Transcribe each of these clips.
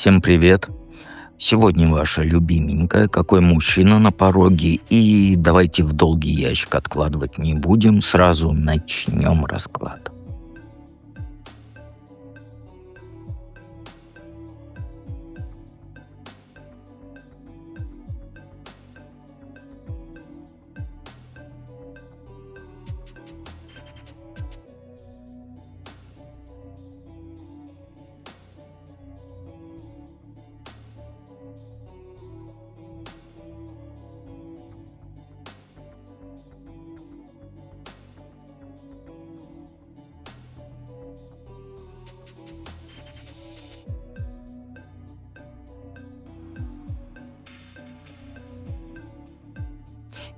Всем привет! Сегодня ваша любименькая «Какой мужчина на пороге?» И давайте в долгий ящик откладывать не будем, сразу начнем расклад.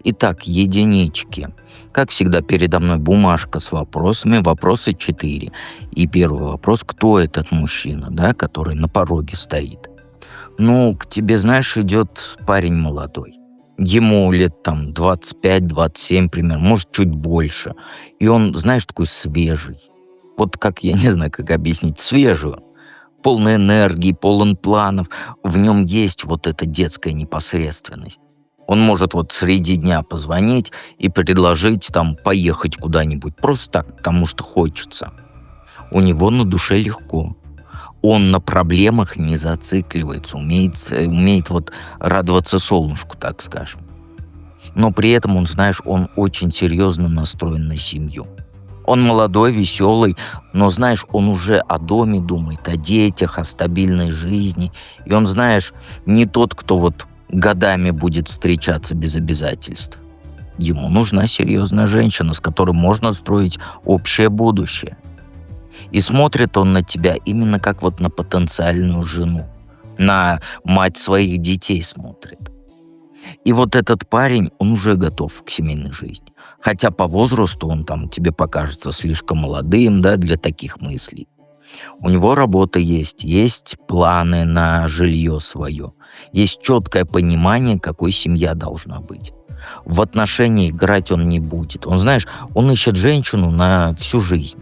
Итак, единички. Как всегда, передо мной бумажка с вопросами, вопросы 4. И первый вопрос: кто этот мужчина, да, который на пороге стоит? Ну, к тебе, знаешь, идет парень молодой. Ему лет там 25-27 примерно, может, чуть больше. И он, знаешь, такой свежий. Вот как, я не знаю, как объяснить, свежий. Полный энергии, полон планов. В нем есть вот эта детская непосредственность. Он может вот среди дня позвонить и предложить там поехать куда-нибудь. Просто так, потому что хочется. У него на душе легко. Он на проблемах не зацикливается, умеет вот радоваться солнышку, так скажем. Но при этом он, знаешь, он очень серьезно настроен на семью. Он молодой, веселый, но, знаешь, он уже о доме думает, о детях, о стабильной жизни. И он, знаешь, не тот, кто вот годами будет встречаться без обязательств. Ему нужна серьезная женщина, с которой можно строить общее будущее. И смотрит он на тебя именно как вот на потенциальную жену. На мать своих детей смотрит. И вот этот парень, он уже готов к семейной жизни. Хотя по возрасту он там тебе покажется слишком молодым, да, для таких мыслей. У него работа есть планы на жилье свое. Есть четкое понимание, какой семья должна быть. В отношении играть он не будет. Он, знаешь, он ищет женщину на всю жизнь.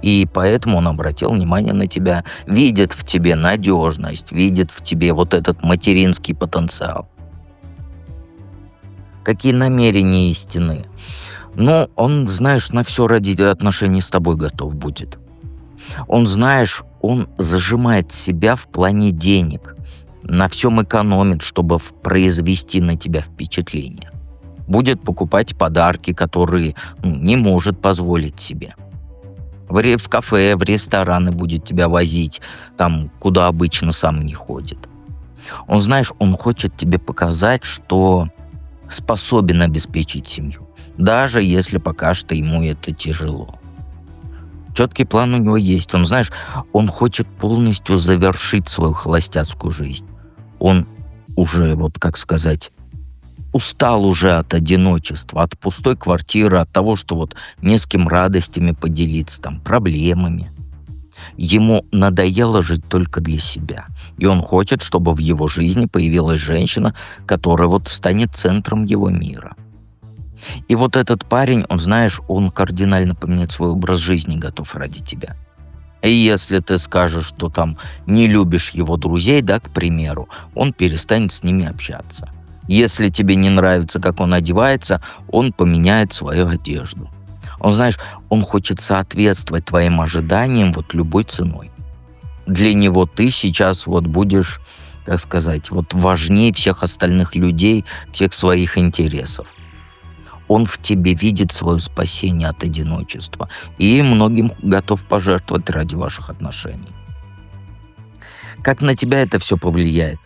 И поэтому он обратил внимание на тебя, видит в тебе надежность, видит в тебе вот этот материнский потенциал. Какие намерения истины? Ну, он, знаешь, на все ради отношений с тобой готов будет. Он, знаешь, он зажимает себя в плане денег. На всем экономит, чтобы произвести на тебя впечатление. Будет покупать подарки, которые не может позволить себе. В кафе, в рестораны будет тебя возить, там, куда обычно сам не ходит. Он, знаешь, он хочет тебе показать, что способен обеспечить семью, даже если пока что ему это тяжело. Четкий план у него есть. Он, знаешь, он хочет полностью завершить свою холостяцкую жизнь. Он уже, вот как сказать, устал уже от одиночества, от пустой квартиры, от того, что вот не с кем радостями поделиться, там, проблемами. Ему надоело жить только для себя. И он хочет, чтобы в его жизни появилась женщина, которая вот станет центром его мира. И вот этот парень, он, знаешь, он кардинально поменять свой образ жизни готов ради тебя. И если ты скажешь, что там не любишь его друзей, да, к примеру, он перестанет с ними общаться. Если тебе не нравится, как он одевается, он поменяет свою одежду. Он, знаешь, он хочет соответствовать твоим ожиданиям вот любой ценой. Для него ты сейчас вот будешь, как сказать, вот важнее всех остальных людей, всех своих интересов. Он в тебе видит свое спасение от одиночества и многим готов пожертвовать ради ваших отношений. Как на тебя это все повлияет?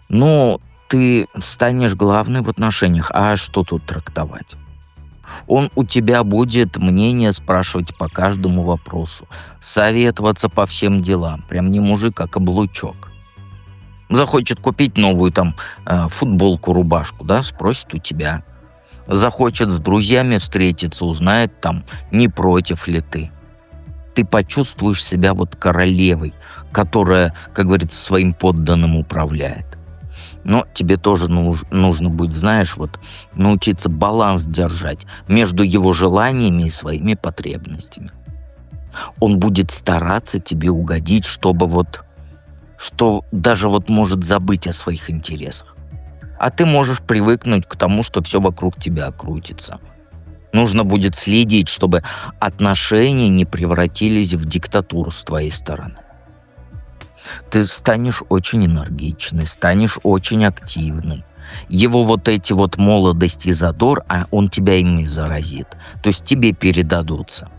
Ну, ты станешь главной в отношениях, а что тут трактовать? Он у тебя будет мнение спрашивать по каждому вопросу, советоваться по всем делам, прям не мужик, а каблучок. Захочет купить новую там футболку, рубашку, да, спросит у тебя. Захочет с друзьями встретиться, узнает там, не против ли ты. Ты почувствуешь себя вот королевой, которая, как говорится, своим подданным управляет. Но тебе тоже нужно будет, знаешь, вот научиться баланс держать между его желаниями и своими потребностями. Он будет стараться тебе угодить, чтобы вот что даже вот может забыть о своих интересах. А ты можешь привыкнуть к тому, что все вокруг тебя крутится. Нужно будет следить, чтобы отношения не превратились в диктатуру с твоей стороны. Ты станешь очень энергичный, станешь очень активный. Его вот эти вот молодость и задор, а он тебя ими заразит. То есть тебе передадутся.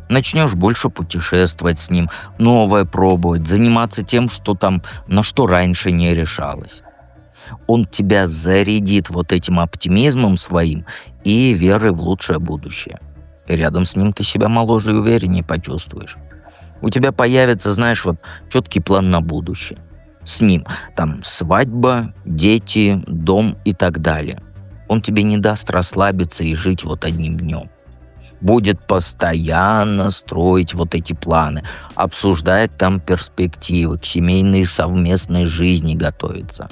Начнешь больше путешествовать с ним, новое пробовать, заниматься тем, что там, на что раньше не решалось. Он тебя зарядит вот этим оптимизмом своим и верой в лучшее будущее. И рядом с ним ты себя моложе и увереннее почувствуешь. У тебя появится, знаешь, вот четкий план на будущее. С ним там свадьба, дети, дом и так далее. Он тебе не даст расслабиться и жить вот одним днем. Будет постоянно строить вот эти планы, обсуждать там перспективы, к семейной совместной жизни готовиться.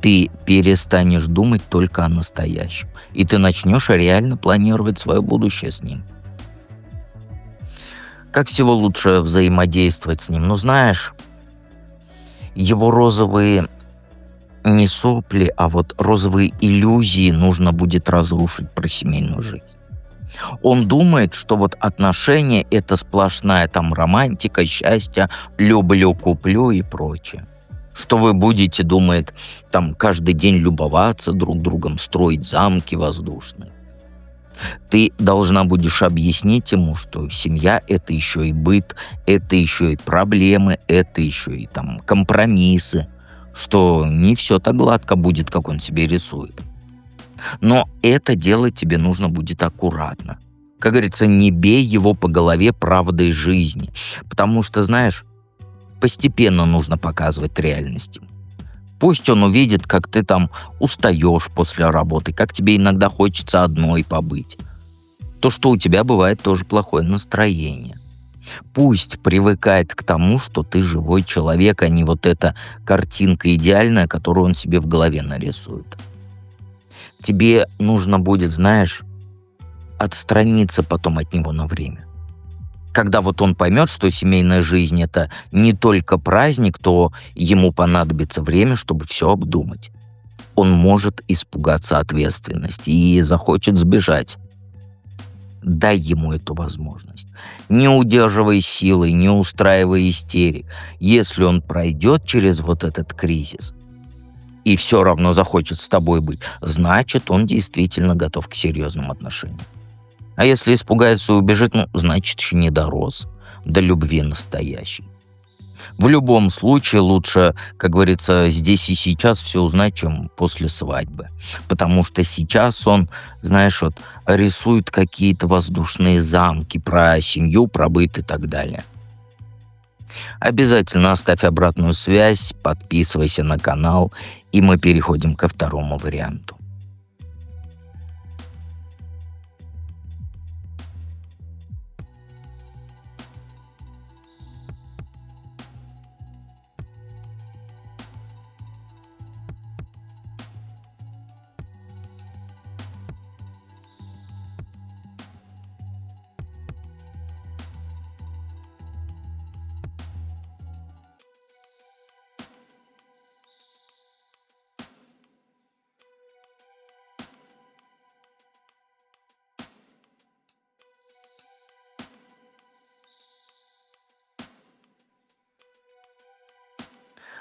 Ты перестанешь думать только о настоящем, и ты начнешь реально планировать свое будущее с ним. Как всего лучше взаимодействовать с ним? Ну, знаешь, его розовые не сопли, а вот розовые иллюзии нужно будет разрушить про семейную жизнь. Он думает, что вот отношения — это сплошная там романтика, счастье, люблю, куплю и прочее. Что вы будете, думает, там каждый день любоваться друг другом, строить замки воздушные. Ты должна будешь объяснить ему, что семья — это еще и быт, это еще и проблемы, это еще и там компромиссы, что не все так гладко будет, как он себе рисует. Но это делать тебе нужно будет аккуратно. Как говорится, не бей его по голове правдой жизни, потому что, знаешь, постепенно нужно показывать реальность ему. Пусть он увидит, как ты там устаешь после работы, как тебе иногда хочется одной побыть. То, что у тебя бывает тоже плохое настроение. Пусть привыкает к тому, что ты живой человек, а не вот эта картинка идеальная, которую он себе в голове нарисует. Тебе нужно будет, знаешь, отстраниться потом от него на время. Когда вот он поймет, что семейная жизнь — это не только праздник, то ему понадобится время, чтобы все обдумать. Он может испугаться ответственности и захочет сбежать. Дай ему эту возможность. Не удерживай силой, не устраивай истерик. Если он пройдет через вот этот кризис и все равно захочет с тобой быть, значит, он действительно готов к серьезным отношениям. А если испугается и убежит, ну, значит, еще не дорос до любви настоящей. В любом случае лучше, как говорится, здесь и сейчас все узнать, чем после свадьбы. Потому что сейчас он, знаешь, вот рисует какие-то воздушные замки про семью, про быт и так далее. Обязательно оставь обратную связь, подписывайся на канал, и мы переходим ко второму варианту.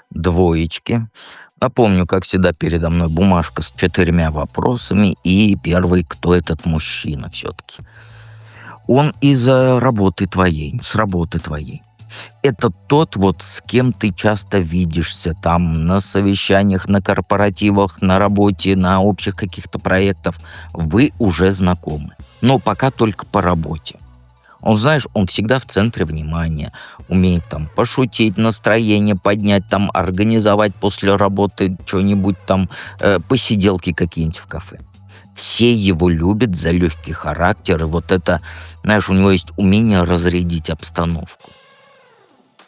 Двоечки. Напомню, как всегда, передо мной бумажка с 4 вопросами, и первый, кто этот мужчина все-таки. Он из-за работы твоей, с работы твоей. Это тот, вот с кем ты часто видишься там на совещаниях, на корпоративах, на работе, на общих каких-то проектах. Вы уже знакомы, но пока только по работе. Он, знаешь, он всегда в центре внимания, умеет там пошутить, настроение поднять, там организовать после работы что-нибудь там, посиделки какие-нибудь в кафе. Все его любят за легкий характер, и вот это, знаешь, у него есть умение разрядить обстановку.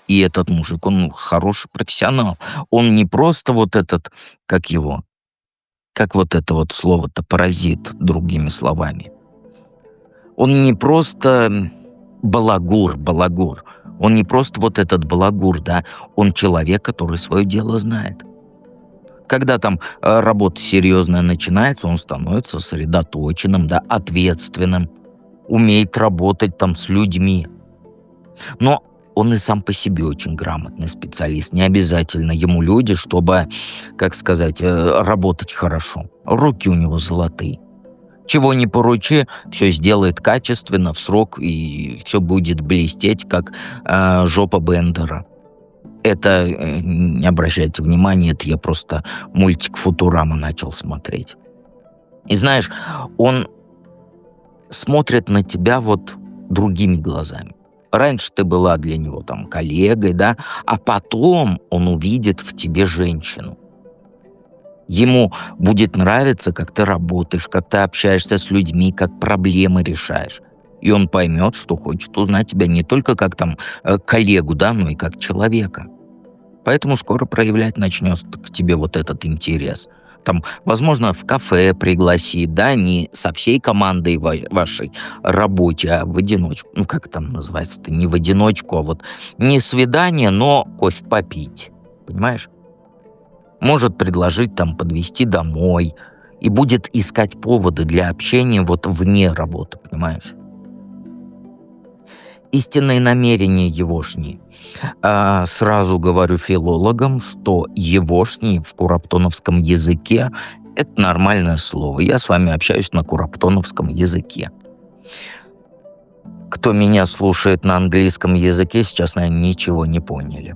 И этот мужик, он хороший профессионал. Он не просто вот этот, как его, как вот это вот слово-то, паразит, другими словами. Он не просто балагур. Он не просто вот этот балагур, да, он человек, который свое дело знает. Когда там работа серьезная начинается, он становится сосредоточенным, да, ответственным, умеет работать там с людьми. Но он и сам по себе очень грамотный специалист. Не обязательно ему люди, чтобы, как сказать, работать хорошо. Руки у него золотые. Чего не поручи, все сделает качественно, в срок, и все будет блестеть, как жопа Бендера. Это, не обращайте внимания, это я просто мультик «Футурама» начал смотреть. И знаешь, он смотрит на тебя вот другими глазами. Раньше ты была для него там коллегой, да, а потом он увидит в тебе женщину. Ему будет нравиться, как ты работаешь, как ты общаешься с людьми, как проблемы решаешь. И он поймет, что хочет узнать тебя не только как там коллегу, да, но и как человека. Поэтому скоро проявлять начнет к тебе вот этот интерес. Там, возможно, в кафе пригласит, да, не со всей командой вашей рабочей, а в одиночку. Ну, как там называется-то? Не в одиночку, а вот не свидание, но кофе попить. Понимаешь? Может предложить там подвезти домой. И будет искать поводы для общения вот вне работы, понимаешь? Истинные намерения егошние. Сразу говорю филологам, что егошний в кураптоновском языке — это нормальное слово. Я с вами общаюсь на кураптоновском языке. Кто меня слушает на английском языке, сейчас, наверное, ничего не поняли.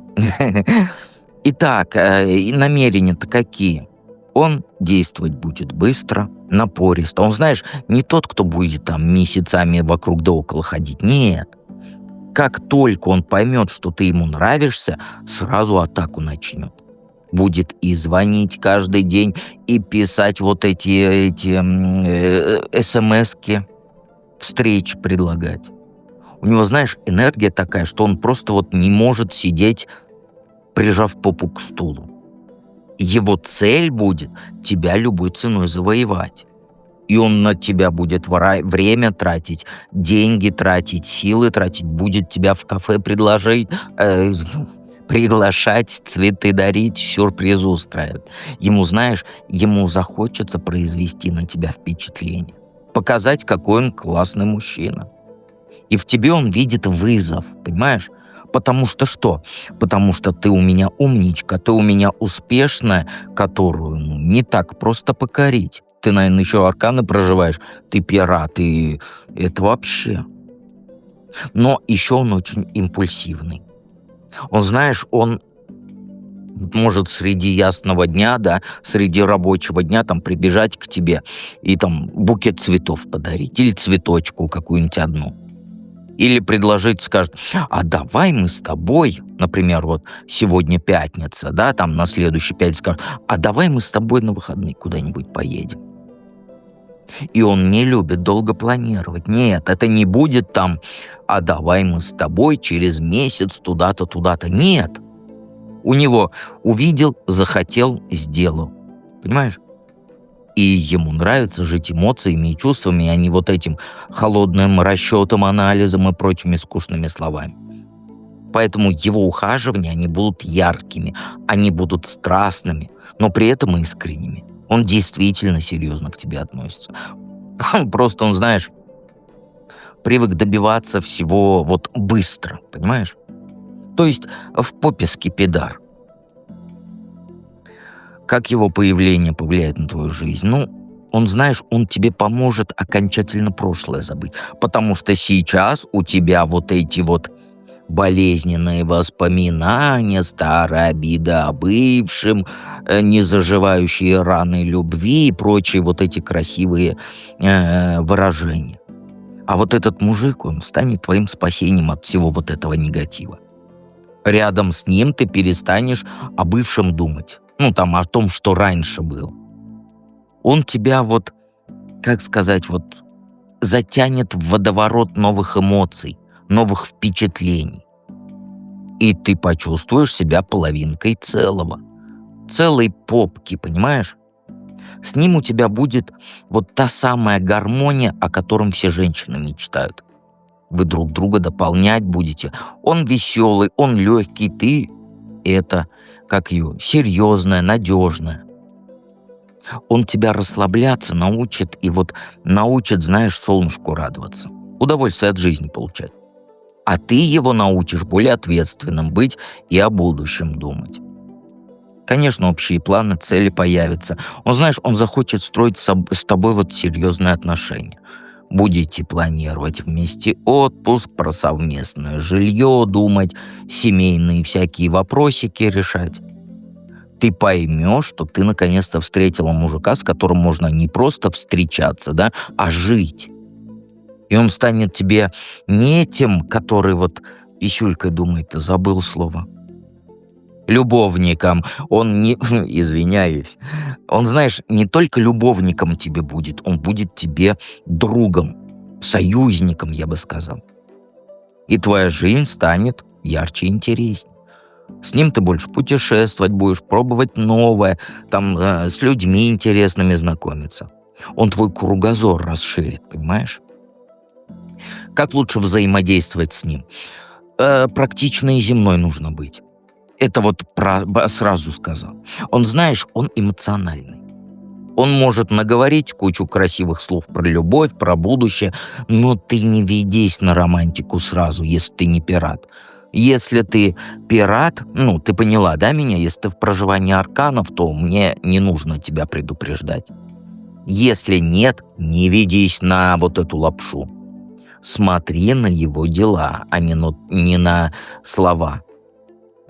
Итак, намерения-то какие? Он действовать будет быстро, напористо. Он, знаешь, не тот, кто будет там месяцами вокруг да около ходить. Нет. Как только он поймет, что ты ему нравишься, сразу атаку начнет. Будет и звонить каждый день, и писать вот эти смс-ки, встреч предлагать. У него, знаешь, энергия такая, что он просто вот не может сидеть, прижав попу к стулу. Его цель будет тебя любой ценой завоевать. И он на тебя будет время тратить, деньги тратить, силы тратить, будет тебя в кафе приглашать, цветы дарить, сюрпризы устраивать. Ему, знаешь, ему захочется произвести на тебя впечатление, показать, какой он классный мужчина. И в тебе он видит вызов, понимаешь? Потому что что? Потому что ты у меня умничка, ты у меня успешная, которую не так просто покорить. Ты, наверное, еще арканы проживаешь, ты пера, ты... Это вообще. Но еще он очень импульсивный. Он, знаешь, он может среди ясного дня, да, среди рабочего дня там прибежать к тебе и там букет цветов подарить или цветочку какую-нибудь одну. Или предложить, скажет, а давай мы с тобой, например, вот сегодня пятница, да, там на следующий пятницу скажет, а давай мы с тобой на выходные куда-нибудь поедем. И он не любит долго планировать. Нет, это не будет там, а давай мы с тобой через месяц туда-то, туда-то. Нет. У него увидел, захотел, сделал. Понимаешь? И ему нравится жить эмоциями и чувствами, а не вот этим холодным расчетом, анализом и прочими скучными словами. Поэтому его ухаживания, они будут яркими, они будут страстными, но при этом искренними. Он действительно серьезно к тебе относится. Просто он, знаешь, привык добиваться всего вот быстро, понимаешь? То есть в попе скипидар. Как его появление повлияет на твою жизнь? Ну, он, знаешь, он тебе поможет окончательно прошлое забыть. Потому что сейчас у тебя вот эти вот болезненные воспоминания, старая обида о бывшем, незаживающие раны любви и прочие вот эти красивые выражения. А вот этот мужик, он станет твоим спасением от всего вот этого негатива. Рядом с ним ты перестанешь о бывшем думать. Ну, там, о том, что раньше было. Он тебя вот, как сказать, вот затянет в водоворот новых эмоций, новых впечатлений. И ты почувствуешь себя половинкой целого. Целой попки, понимаешь? С ним у тебя будет вот та самая гармония, о котором все женщины мечтают. Вы друг друга дополнять будете. Он веселый, он легкий, ты это, как ее, серьезная, надежная. Он тебя расслабляться научит и вот научит, знаешь, солнышку радоваться, удовольствие от жизни получать. А ты его научишь более ответственным быть и о будущем думать. Конечно, общие планы, цели появятся. Он, знаешь, он захочет строить с тобой вот серьезные отношения. Будете планировать вместе отпуск, про совместное жилье думать, семейные всякие вопросики решать. Ты поймешь, что ты наконец-то встретила мужика, с которым можно не просто встречаться, да, а жить. И он станет тебе не тем, который вот писюлькой думает, ты забыл слово, любовником. Он не, извиняюсь, он, знаешь, не только любовником тебе будет, он будет тебе другом, союзником, я бы сказал. И твоя жизнь станет ярче и интереснее. С ним ты больше путешествовать будешь, пробовать новое, там с людьми интересными знакомиться. Он твой кругозор расширит, понимаешь? Как лучше взаимодействовать с ним? Практично и земной нужно быть. Это вот сразу сказал. Он, знаешь, он эмоциональный. Он может наговорить кучу красивых слов про любовь, про будущее, но ты не ведись на романтику сразу, если ты не пират. Если ты пират, ну, ты поняла, да, меня? Если ты в проживании арканов, то мне не нужно тебя предупреждать. Если нет, не ведись на вот эту лапшу. Смотри на его дела, а не на слова.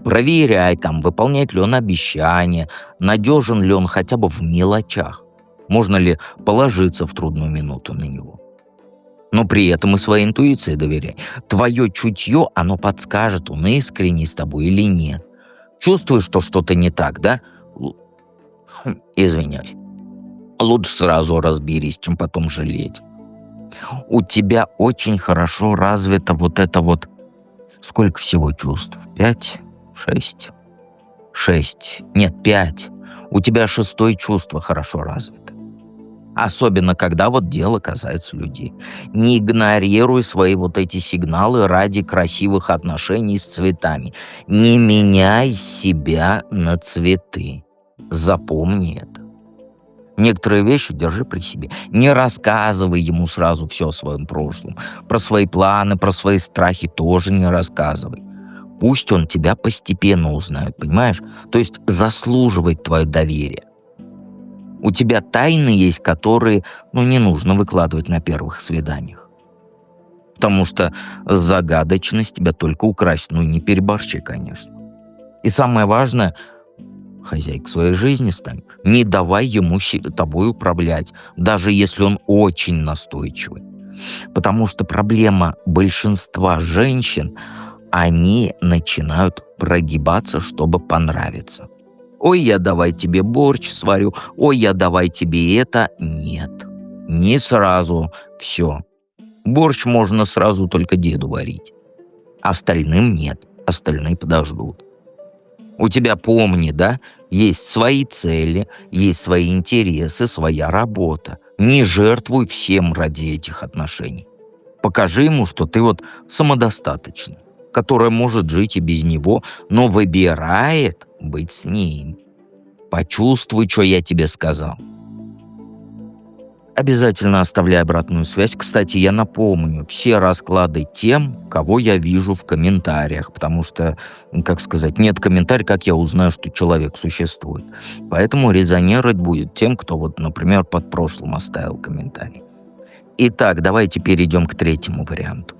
Проверяй там, выполняет ли он обещания, надежен ли он хотя бы в мелочах. Можно ли положиться в трудную минуту на него. Но при этом и своей интуиции доверяй. Твое чутье, оно подскажет, он искренний с тобой или нет. Чувствуешь, что что-то не так, да? Извиняюсь. Лучше сразу разберись, чем потом жалеть. У тебя очень хорошо развито вот это вот... Сколько всего чувств? 5, 6, 6. Нет, 5. У тебя шестое чувство хорошо развито. Особенно, когда вот дело касается людей. Не игнорируй свои вот эти сигналы ради красивых отношений с цветами. Не меняй себя на цветы. Запомни это. Некоторые вещи держи при себе. Не рассказывай ему сразу все о своем прошлом. Про свои планы, про свои страхи тоже не рассказывай. Пусть он тебя постепенно узнает, понимаешь? То есть заслуживает твое доверие. У тебя тайны есть, которые, не нужно выкладывать на первых свиданиях. Потому что загадочность тебя только украсть. Не переборщи, конечно. И самое важное, хозяйка своей жизни стань. Не давай ему тобой управлять, даже если он очень настойчивый. Потому что проблема большинства женщин, они начинают прогибаться, чтобы понравиться. Ой, я давай тебе борщ сварю, ой, я давай тебе это. Нет, не сразу все. Борщ можно сразу только деду варить. Остальным нет, остальные подождут. У тебя, помни, да, есть свои цели, есть свои интересы, своя работа. Не жертвуй всем ради этих отношений. Покажи ему, что ты вот самодостаточный, которая может жить и без него, но выбирает быть с ним. Почувствуй, что я тебе сказал. Обязательно оставляй обратную связь. Кстати, я напомню, все расклады тем, кого я вижу в комментариях, потому что, как сказать, нет комментариев, как я узнаю, что человек существует. Поэтому резонировать будет тем, кто вот, например, под прошлым оставил комментарий. Итак, давайте перейдем к третьему варианту.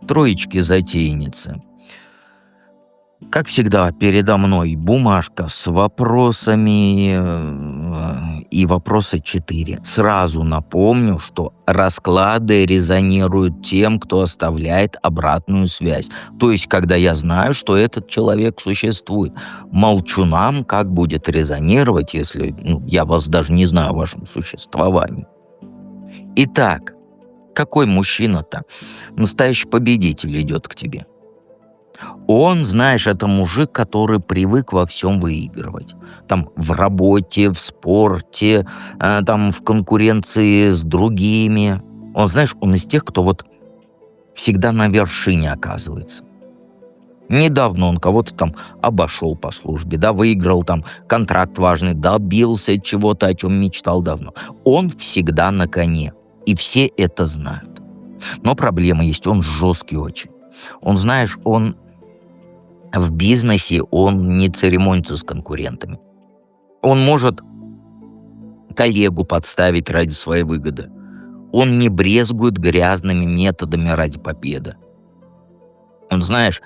Троечки-затейницы. Как всегда, передо мной бумажка с вопросами и вопроса 4. Сразу напомню, что расклады резонируют тем, кто оставляет обратную связь. То есть, когда я знаю, что этот человек существует. Молчунам как будет резонировать, если я вас даже не знаю о вашем существовании. Итак, какой мужчина-то? Настоящий победитель идет к тебе. Он, знаешь, это мужик, который привык во всем выигрывать. Там в работе, в спорте, там в конкуренции с другими. Он, знаешь, он из тех, кто вот всегда на вершине оказывается. Недавно он кого-то там обошел по службе, да, выиграл там контракт важный, добился чего-то, о чем мечтал давно. Он всегда на коне, и все это знают. Но проблема есть, он жесткий очень. Он, знаешь, он в бизнесе он не церемонится с конкурентами. Он может коллегу подставить ради своей выгоды. Он не брезгует грязными методами ради победы. Он, знаешь,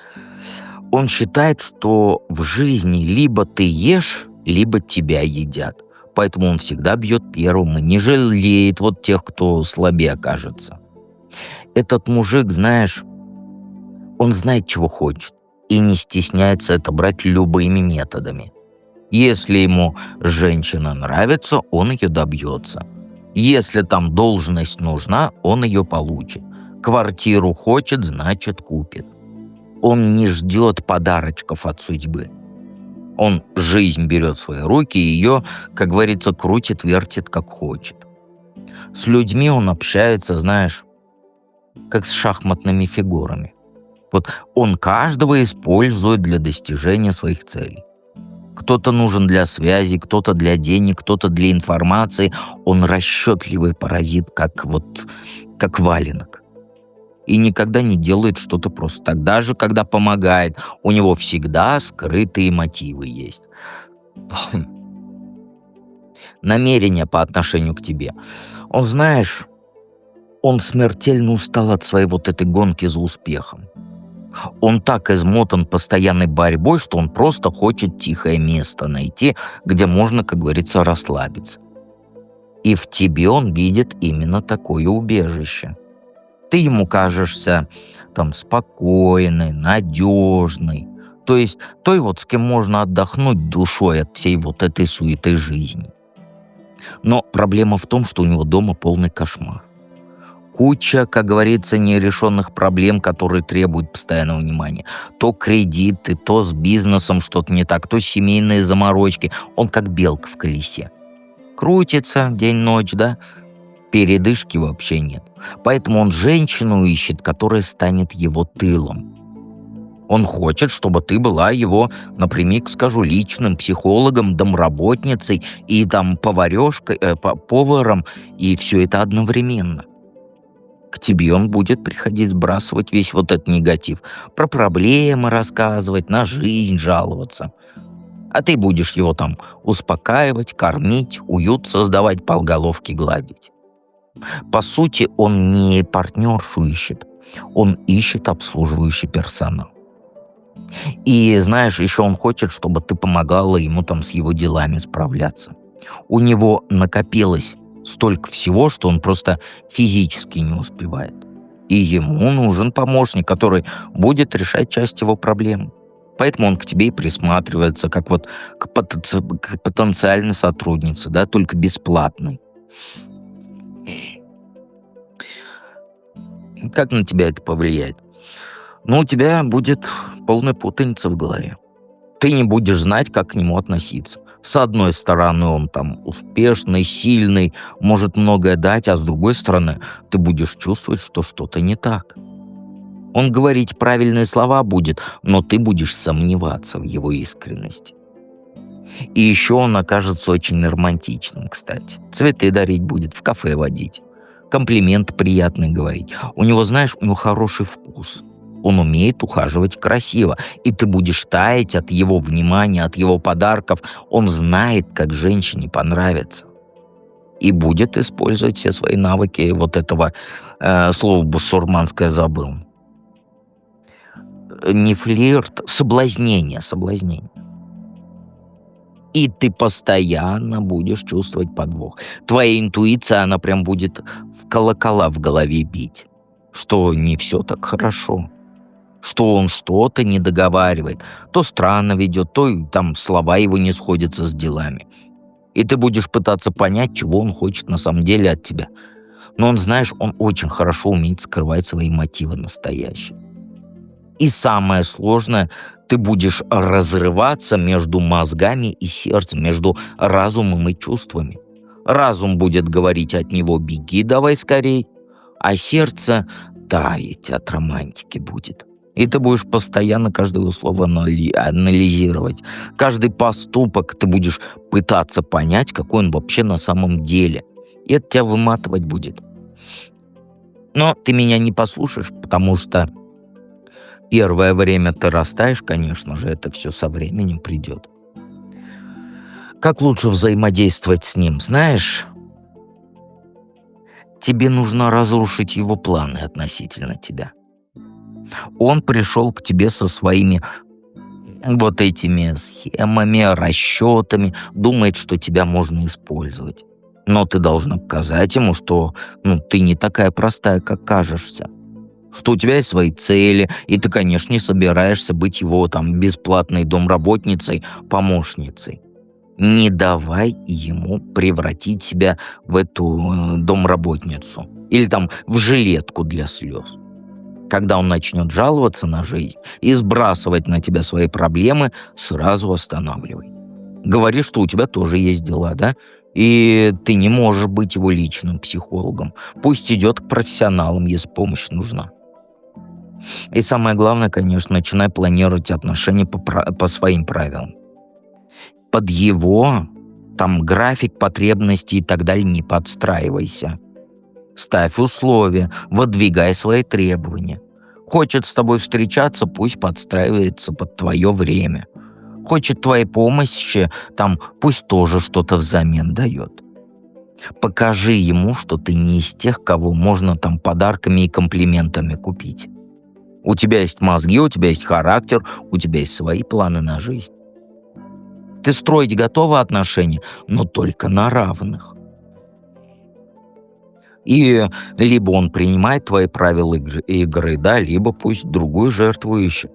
он считает, что в жизни либо ты ешь, либо тебя едят. Поэтому он всегда бьет первым и не жалеет вот тех, кто слабее окажется. Этот мужик, знаешь, он знает, чего хочет, и не стесняется это брать любыми методами. Если ему женщина нравится, он ее добьется. Если там должность нужна, он ее получит. Квартиру хочет, значит купит. Он не ждет подарочков от судьбы. Он жизнь берет в свои руки и ее, как говорится, крутит, вертит, как хочет. С людьми он общается, знаешь, как с шахматными фигурами. Вот он каждого использует для достижения своих целей. Кто-то нужен для связи, кто-то для денег, кто-то для информации. Он расчетливый паразит, как валенок. И никогда не делает что-то просто так. Даже когда помогает, у него всегда скрытые мотивы есть. Намерения по отношению к тебе. Он, знаешь, он смертельно устал от своей вот этой гонки за успехом. Он так измотан постоянной борьбой, что он просто хочет тихое место найти, где можно, как говорится, расслабиться. И в тебе он видит именно такое убежище. Ты ему кажешься там спокойной, надежной. То есть той вот, с кем можно отдохнуть душой от всей вот этой суеты жизни. Но проблема в том, что у него дома полный кошмар. Куча, как говорится, нерешенных проблем, которые требуют постоянного внимания. То кредиты, то с бизнесом что-то не так, то семейные заморочки. Он как белка в колесе. Крутится день-ночь, да? Передышки вообще нет. Поэтому он женщину ищет, которая станет его тылом. Он хочет, чтобы ты была его, напрямик скажу, личным психологом, домработницей и там поварёшкой, поваром, и все это одновременно. К тебе он будет приходить сбрасывать весь вот этот негатив, про проблемы рассказывать, на жизнь жаловаться. А ты будешь его там успокаивать, кормить, уют создавать, полголовки гладить. По сути, он не партнершу ищет, он ищет обслуживающий персонал. И знаешь, еще он хочет, чтобы ты помогала ему там с его делами справляться. У него накопилось столько всего, что он просто физически не успевает. И ему нужен помощник, который будет решать часть его проблем. Поэтому он к тебе и присматривается, как вот к потенциальной сотруднице, да, только бесплатной. Как на тебя это повлияет? Ну, у тебя будет полная путаница в голове. Ты не будешь знать, как к нему относиться. С одной стороны, он там успешный, сильный, может многое дать, а с другой стороны, ты будешь чувствовать, что что-то не так. Он говорить правильные слова будет, но ты будешь сомневаться в его искренности. И еще он окажется очень романтичным, кстати. Цветы дарить будет, в кафе водить. Комплименты приятные говорить. У него, знаешь, у него хороший вкус. Он умеет ухаживать красиво, и ты будешь таять от его внимания, от его подарков. Он знает, как женщине понравится. И будет использовать все свои навыки. Вот этого слова басурманское забыл. не флирт, соблазнение, соблазнение. И ты постоянно будешь чувствовать подвох. Твоя интуиция, она прям будет в колокола в голове бить, что не все так хорошо, что он что-то не договаривает, то странно ведет, то и там слова его не сходятся с делами. И ты будешь пытаться понять, чего он хочет на самом деле от тебя. Но он, знаешь, он очень хорошо умеет скрывать свои мотивы настоящие. И самое сложное, ты будешь разрываться между мозгами и сердцем, между разумом и чувствами. Разум будет говорить от него «беги давай скорей», а сердце таять от романтики будет. И ты будешь постоянно каждое слово анализировать. Каждый поступок ты будешь пытаться понять, какой он вообще на самом деле. И это тебя выматывать будет. Но ты меня не послушаешь, потому что первое время ты растаешь, конечно же, это все со временем придет. Как лучше взаимодействовать с ним, знаешь? Тебе нужно разрушить его планы относительно тебя. Он пришел к тебе со своими вот этими схемами, расчетами, думает, что тебя можно использовать. Но ты должна показать ему, что ты не такая простая, как кажешься. Что у тебя есть свои цели, и ты, конечно, не собираешься быть его там бесплатной домработницей, помощницей. Не давай ему превратить себя в эту домработницу или там в жилетку для слез. Когда он начнет жаловаться на жизнь и сбрасывать на тебя свои проблемы, сразу останавливай. Говори, что у тебя тоже есть дела, да? И ты не можешь быть его личным психологом. Пусть идет к профессионалам, если помощь нужна. И самое главное, конечно, начинай планировать отношения по своим правилам. Под его там график, потребности и так далее не подстраивайся. Ставь условия, выдвигай свои требования. Хочет с тобой встречаться, пусть подстраивается под твое время. Хочет твоей помощи, там пусть тоже что-то взамен дает. Покажи ему, что ты не из тех, кого можно там подарками и комплиментами купить. У тебя есть мозги, у тебя есть характер, у тебя есть свои планы на жизнь. Ты строить готова отношения, но только на равных. И либо он принимает твои правила игры, да, либо пусть другую жертву ищет.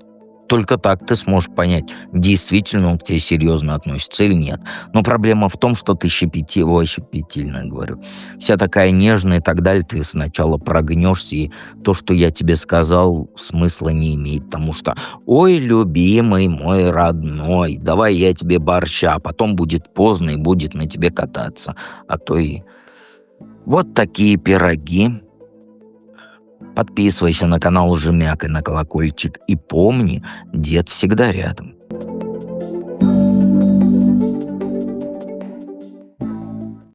Только так ты сможешь понять, действительно он к тебе серьезно относится или нет. Но проблема в том, что ты щепетильно говорю. Вся такая нежная и так далее, ты сначала прогнешься, и то, что я тебе сказал, смысла не имеет. Потому что, ой, любимый мой родной, давай я тебе борща, а потом будет поздно и будет на тебе кататься. А то и вот такие пироги. Подписывайся на канал, жмякай на колокольчик и помни, дед всегда рядом.